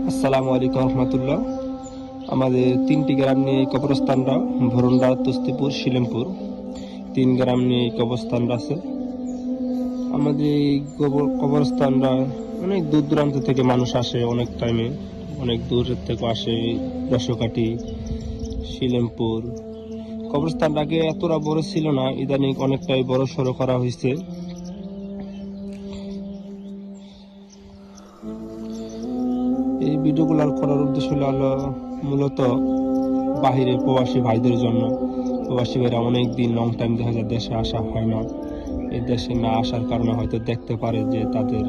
আসসালামু আলাইকুম রহমতুল্লাহ। আমাদের তিনটি গ্রাম নিয়ে এই কবরস্থানটা, ভরুন্ডা, তস্তিপুর, শিলিমপুর, 3 গ্রাম নিয়ে এই কবরস্থানটা আছে। আমাদের এই কবরস্থানটা অনেক দূর দূরান্ত থেকে মানুষ আসে, অনেক টাইমে অনেক দূরের থেকে আসে। দশকাঠি, শিলিমপুর কবরস্থানটা আগে এতটা বড় ছিল না, ইদানিং অনেকটাই বড় সড়ো করা হয়েছে। এই ভিডিওগুলো করার উদ্দেশ্য হলো মূলত বাহিরে প্রবাসী ভাইদের জন্য। প্রবাসী ভাইরা অনেক দিন লং টাইম দেখা যায় দেশে আসা হয় না। এই দেশে না আসার কারণে হয়তো দেখতে পারে যে তাদের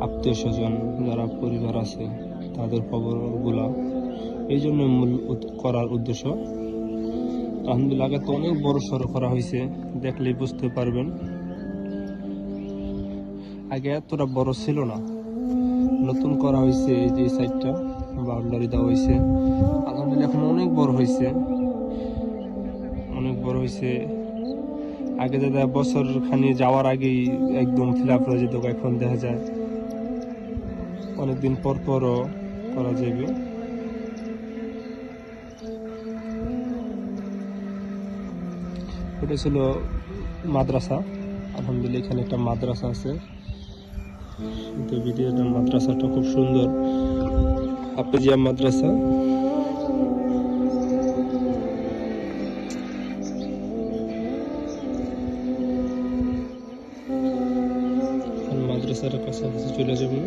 আত্মীয় স্বজন যারা পরিবার আছে তাদের খবরগুলা, এই জন্য মূল করার উদ্দেশ্য। আলহামদুলিল্লাহ, আগে তো অনেক বড় সড়ো করা হয়েছে, দেখলেই বুঝতে পারবেন। আগে এতটা বড় ছিল না, নতুন করা হয়েছে। এই যে সাইডটা বাউন্ডারি দেওয়া হয়েছে, আলহামদুলিল্লাহ এখন অনেক বড় হয়েছে, অনেক বড় হয়েছে। আগে দাদা বছর খানি যাওয়ার আগেই একদম ফিল আপ হয়ে যেত, এখন দেখা যায় অনেকদিন পর পরও করা যাবে। এটা ছিল মাদ্রাসা। আলহামদুলিল্লাহ এখানে একটা মাদ্রাসা আছে, কিন্তু ভিডিওটা মাদ্রাসাটা খুব সুন্দর, হাফেজিয়া মাদ্রাসা। মাদ্রাসার কাছাকাছি চলে যাবো।